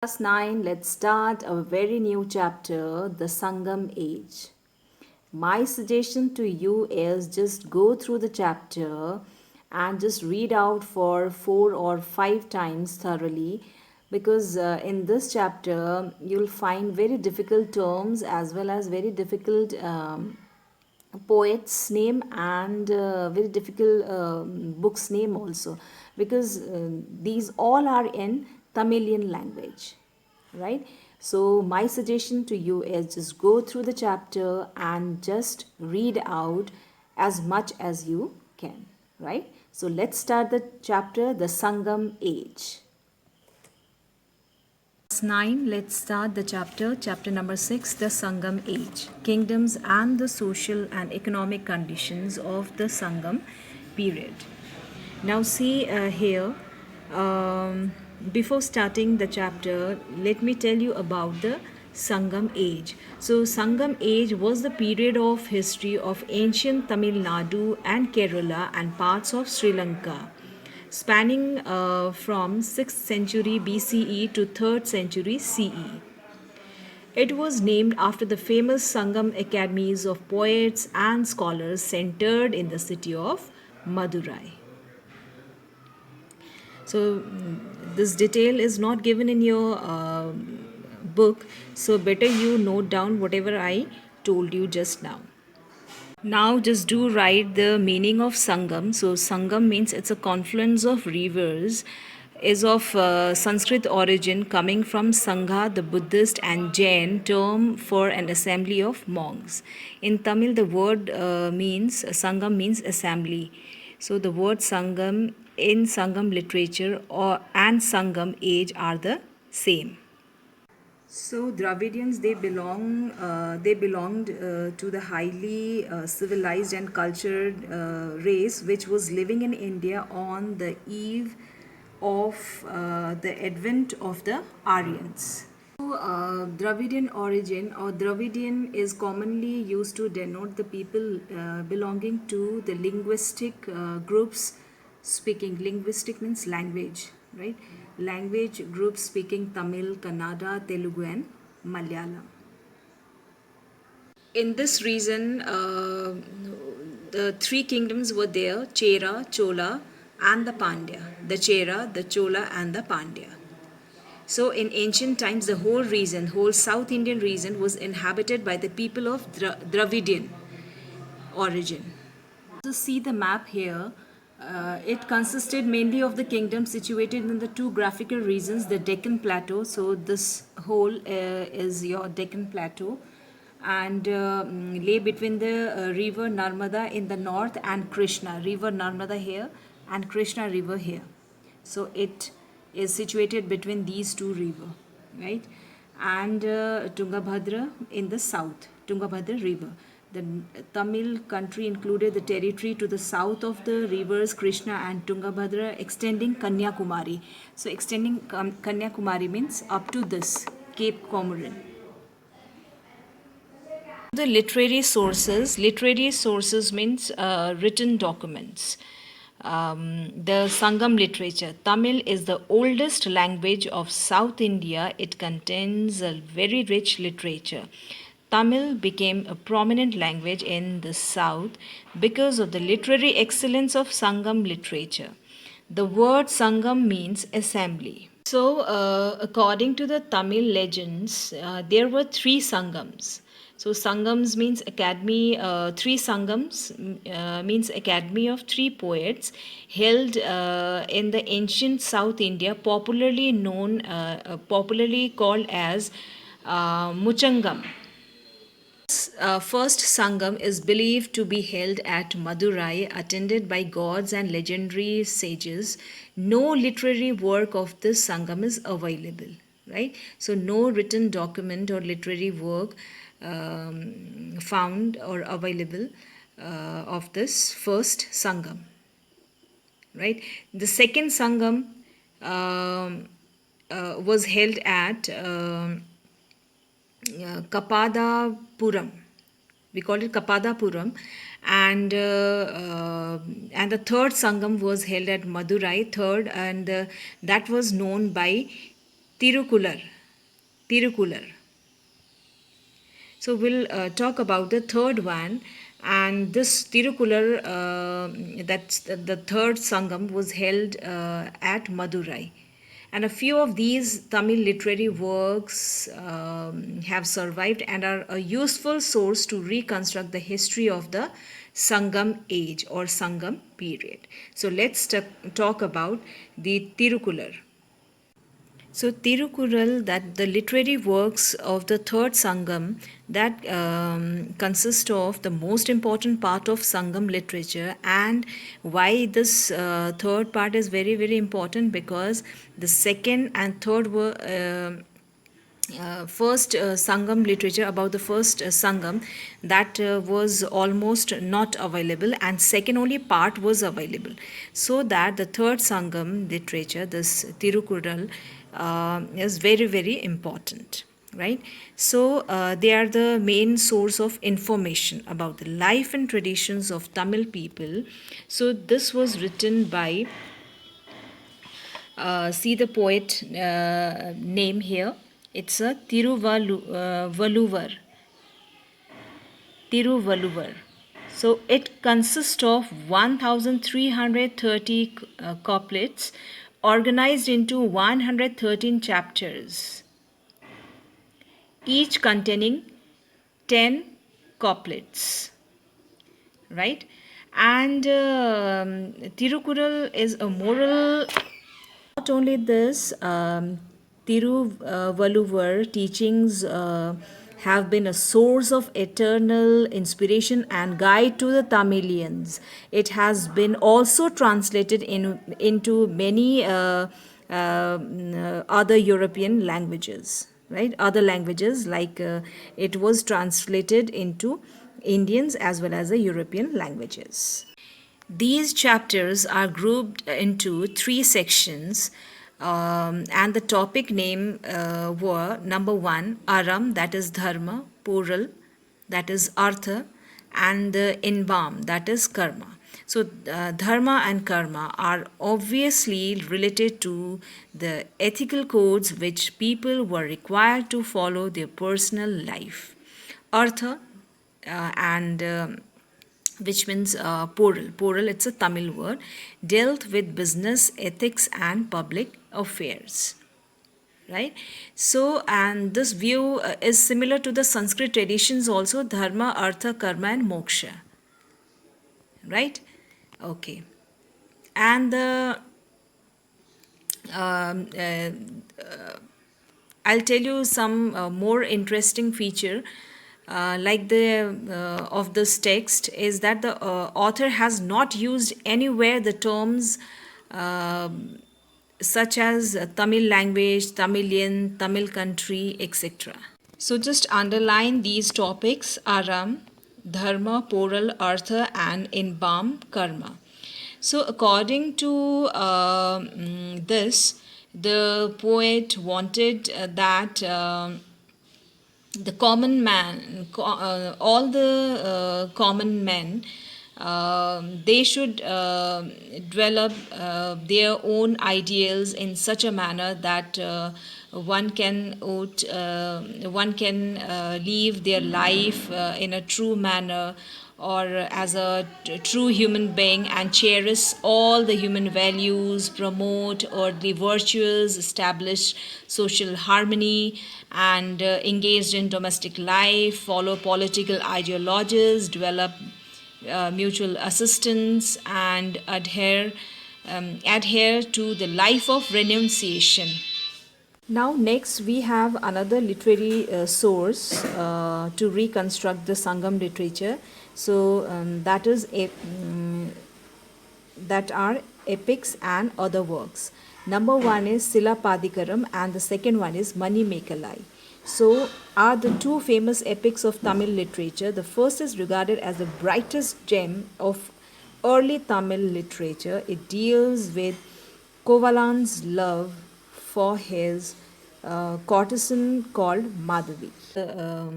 Class 9, let's start a very new chapter, the Sangam Age. My suggestion to you is just go through the chapter and just read out for 4 or 5 times thoroughly because in this chapter you'll find very difficult terms as well as very difficult poet's name and very difficult book's name also because these all are in Tamilian language, right? So my suggestion to you is just go through the chapter and just read out as much as you can, right? So let's start the chapter, the Sangam Age. Class 9, let's start the chapter number 6, the Sangam Age, kingdoms and the social and economic conditions of the Sangam period. Now see here, before starting the chapter, let me tell you about the Sangam age. So Sangam age was the period of history of ancient Tamil Nadu and Kerala and parts of Sri Lanka, spanning from 6th century BCE to 3rd century CE. It was named after the famous Sangam academies of poets and scholars centered in the city of Madurai. So this detail is not given in your book, so better you note down whatever I told you just now. Now just do write the meaning of Sangam. So Sangam means it's a confluence of rivers, is of Sanskrit origin, coming from Sangha, the Buddhist and Jain term for an assembly of monks. In Tamil, the word means Sangam means assembly. So the word Sangam in Sangam literature or and Sangam age are the same. So Dravidians they belonged to the highly civilized and cultured race which was living in India on the eve of the advent of the Aryans. So, Dravidian origin or Dravidian is commonly used to denote the people belonging to the linguistic groups speaking. Linguistic means language, right? Language groups speaking Tamil, Kannada, Telugu, and Malayalam. In this region, the three kingdoms were there: Chera, Chola, and the Pandya. The Chera, the Chola, and the Pandya. So, in ancient times, the whole region, whole South Indian region, was inhabited by the people of Dravidian origin. To see the map here, it consisted mainly of the kingdoms situated in the two graphical regions, the Deccan Plateau. So, this whole is your Deccan Plateau and lay between the river Narmada in the north and Krishna, river Narmada here and Krishna river here. So, it is situated between these two rivers, right? And Tungabhadra in the south, Tungabhadra river. The Tamil country included the territory to the south of the rivers Krishna and Tungabhadra, extending Kanyakumari. So, extending Kanyakumari means up to this Cape Comorin. The literary sources means written documents. The Sangam literature. Tamil is the oldest language of South India. It contains a very rich literature. Tamil became a prominent language in the south because of the literary excellence of Sangam literature. The word Sangam means assembly. So, according to the Tamil legends, there were three Sangams. So, Sangams means academy, three Sangams means academy of three poets held in the ancient South India, popularly called as Muchangam. First Sangam is believed to be held at Madurai, attended by gods and legendary sages. No literary work of this Sangam is available, right? So, no written document or literary work found or available of this first Sangam, right? The second Sangam was held at Kapadapuram. We call it Kapadapuram, and the third Sangam was held at Madurai. Third, and that was known by Tirukular. Tirukular. So we'll talk about the third one, and this Tirukular, that's the third Sangam, was held at Madurai. And a few of these Tamil literary works have survived and are a useful source to reconstruct the history of the Sangam age or Sangam period. So let's talk about the Tirukular. So Tirukural, that the literary works of the third Sangam, that consist of the most important part of Sangam literature. And why this third part is very very important, because the second and third were first Sangam literature, about the first Sangam, that was almost not available, and second only part was available. So that the third Sangam literature, this Tirukural, is very very important, right? So they are the main source of information about the life and traditions of Tamil people. So this was written by, see the poet name here. It's a Tiruvalluvar. Tiruvalluvar. So it consists of 1330 couplets organized into 113 chapters, each containing 10 couplets, right? And Tirukural is a moral. Not only this, Tiruvalluvar teachings have been a source of eternal inspiration and guide to the Tamilians. It has been also translated into many other European languages, right? Other languages, like it was translated into Indians as well as the European languages. These chapters are grouped into three sections, and the topic name were: number one, Aram, that is Dharma; Pural, that is Artha; and the Inbam, that is Karma. So, Dharma and Karma are obviously related to the ethical codes which people were required to follow their personal life. Artha and which means Poral. Poral, it's a Tamil word, dealt with business, ethics, and public affairs. Right? So, and this view is similar to the Sanskrit traditions also: Dharma, Artha, Karma, and Moksha. Right? Okay. And the um, uh, I'll tell you some more interesting feature, like the of this text, is that the author has not used anywhere the terms uh, such as Tamil language, Tamilian, Tamil country, etc. So just underline these topics: Aram, Dharma, Poral, Artha, and Inbam, Karma. So, according to this, the poet wanted that the common man, all the common men, they should develop their own ideals in such a manner that one can live their life in a true manner, or as a true human being, and cherish all the human values, promote earthly virtues, establish social harmony, and engaged in domestic life, follow political ideologies, develop mutual assistance, and adhere to the life of renunciation. Now, next we have another literary source to reconstruct the Sangam literature. So that are epics and other works. Number one is Silapadikaram, and the second one is Mani Mekalai. So, are the two famous epics of Tamil literature. The first is regarded as the brightest gem of early Tamil literature. It deals with Kovalan's love for his courtesan called Madhavi. The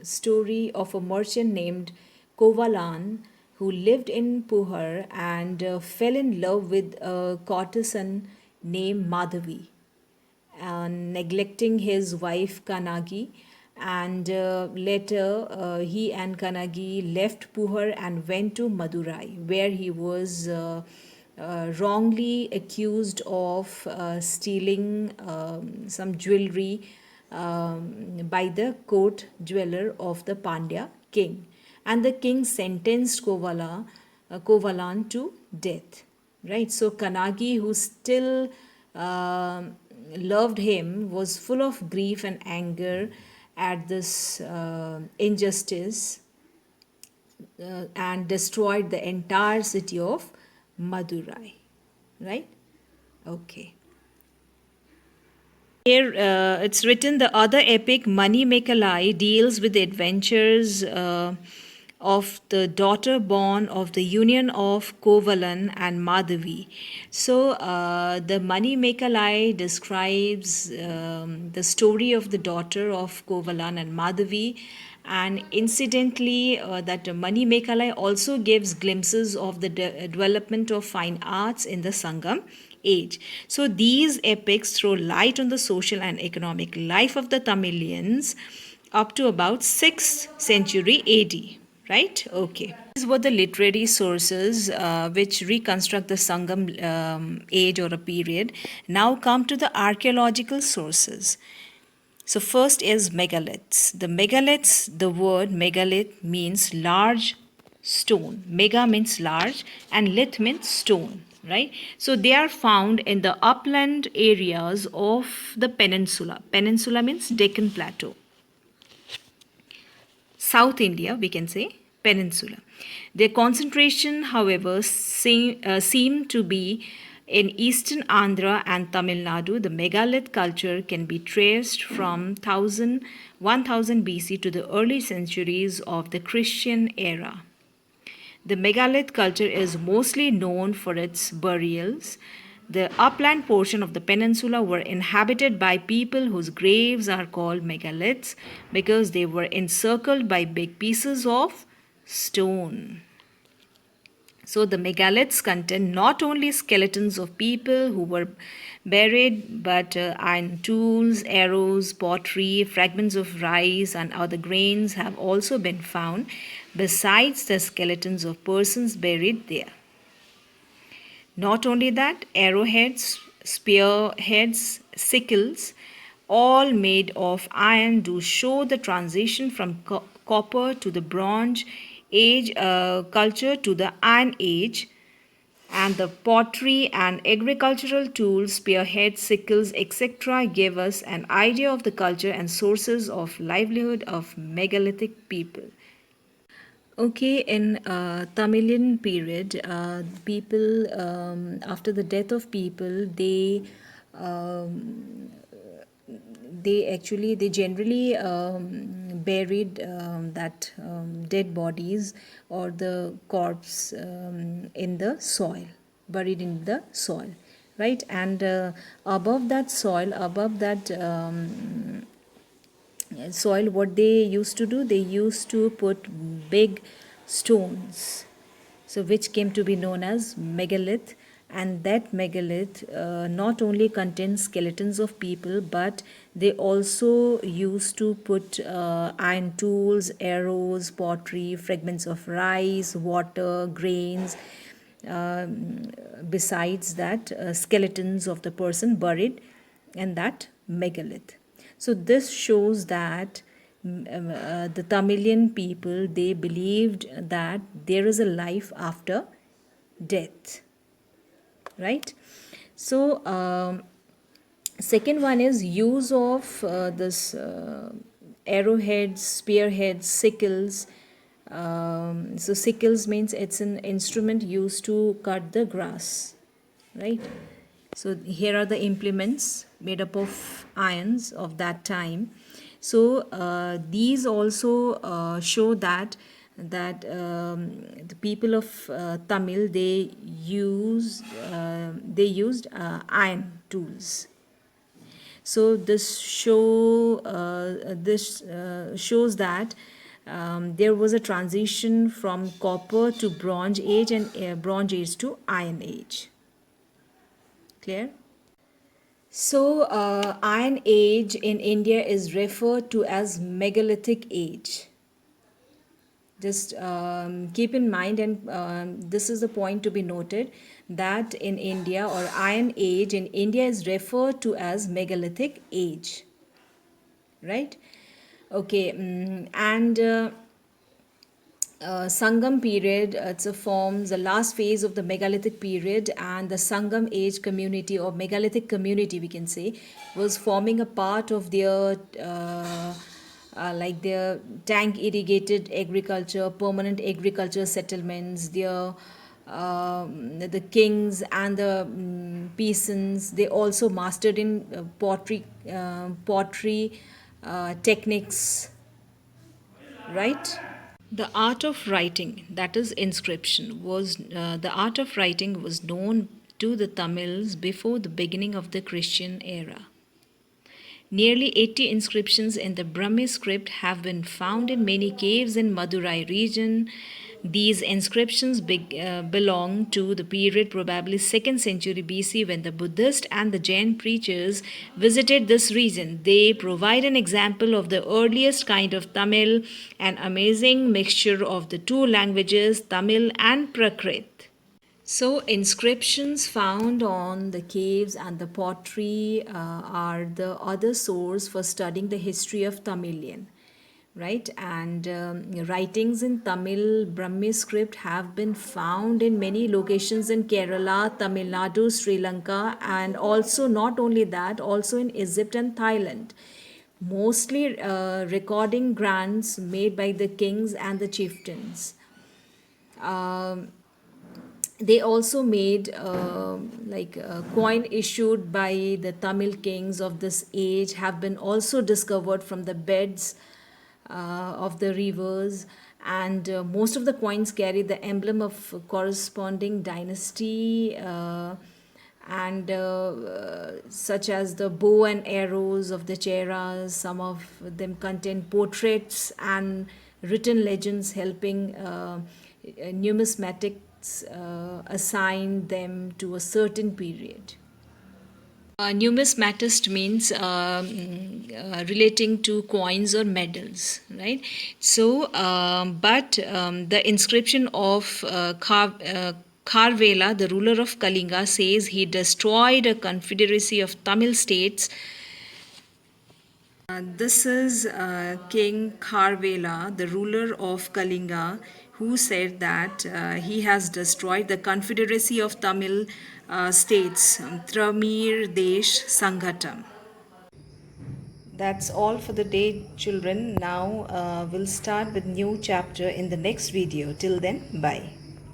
story of a merchant named Kovalan who lived in Puhar and fell in love with a courtesan named Madhavi. neglecting his wife Kanagi. And later, he and Kanagi left Puhar and went to Madurai, where he was wrongly accused of stealing some jewelry by the court jeweler of the Pandya king. And the king sentenced Kovalan to death. Right? So Kanagi, who still loved him, was full of grief and anger at this injustice and destroyed the entire city of Madurai. Right? Okay. Here it's written the other epic Mani Mekalai deals with the adventures of the daughter born of the union of Kovalan and Madhavi. So the Mani Mekalai describes the story of the daughter of Kovalan and Madhavi, and incidentally that Mani Mekalai also gives glimpses of the development of fine arts in the Sangam age. So these epics throw light on the social and economic life of the Tamilians up to about 6th century AD. Right? Okay. These were the literary sources which reconstruct the Sangam age or a period. Now come to the archaeological sources. So first is megaliths. The megaliths, the word megalith means large stone. Mega means large and lith means stone, right? So they are found in the upland areas of the peninsula. Peninsula means Deccan Plateau. South India, we can say peninsula. Their concentration, however, seem to be in eastern Andhra and Tamil Nadu. The megalith culture can be traced from 1000 BC to the early centuries of the Christian era. The megalith culture is mostly known for its burials. The upland portion of the peninsula were inhabited by people whose graves are called megaliths because they were encircled by big pieces of stone. So the megaliths contain not only skeletons of people who were buried, but iron tools, arrows, pottery, fragments of rice, and other grains have also been found, besides the skeletons of persons buried there. Not only that, arrowheads, spearheads, sickles, all made of iron, do show the transition from copper to the Bronze Age culture to the Iron Age, and the pottery and agricultural tools, spearheads, sickles, etc., give us an idea of the culture and sources of livelihood of megalithic people. Okay, in Tamilian period, people after the death of people, um, they generally buried that dead bodies or the corpse in the soil, buried in the soil, right? And above that soil, above that soil, what they used to do, they used to put big stones, so which came to be known as megalith. And that megalith not only contains skeletons of people, but they also used to put iron tools, arrows, pottery, fragments of rice, water, grains, besides that skeletons of the person buried in that megalith. So this shows that the Tamilian people, they believed that there is a life after death, right? So second one is use of this arrowheads, spearheads, sickles. So sickles means it's an instrument used to cut the grass, right? So here are the implements made up of irons of that time. So these also show that the people of Tamil, they used iron tools. So this shows that there was a transition from copper to Bronze Age and Bronze Age to Iron Age. Clear? So, Iron Age in India is referred to as megalithic age. Just keep in mind, and this is the point to be noted, that in India, or Iron Age in India is referred to as megalithic age, right? Okay, and Sangam period, it's a form, the last phase of the megalithic period, and the Sangam age community, or megalithic community we can say, was forming a part of their like their tank irrigated agriculture, permanent agriculture settlements, their the kings and the peasants. They also mastered in pottery techniques, right? The art of writing, that is inscription, was the art of writing was known to the Tamils before the beginning of the Christian era. Nearly 80 inscriptions in the Brahmi script have been found in many caves in Madurai region. These inscriptions belong to the period probably 2nd century BC, when the Buddhist and the Jain preachers visited this region. They provide an example of the earliest kind of Tamil, an amazing mixture of the two languages, Tamil and Prakrit. So, inscriptions found on the caves and the pottery are the other source for studying the history of Tamilian, right? And writings in Tamil Brahmi script have been found in many locations in Kerala, Tamil Nadu, Sri Lanka, and also not only that, also in Egypt and Thailand. Mostly recording grants made by the kings and the chieftains. Um they also made like a coin issued by the Tamil kings of this age have been also discovered from the beds of the rivers, and most of the coins carry the emblem of corresponding dynasty, and such as the bow and arrows of the Cheras. Some of them contain portraits and written legends, helping numismatics assign them to a certain period. Numismatist means relating to coins or medals, right? So, the inscription of Kharvela, the ruler of Kalinga, says he destroyed a confederacy of Tamil states. This is King Kharvela, the ruler of Kalinga, who said that he has destroyed the confederacy of Tamil states, Tramir Desh Sanghatam. That's all for the day, children. Now we'll start with new chapter in the next video. Till then, bye.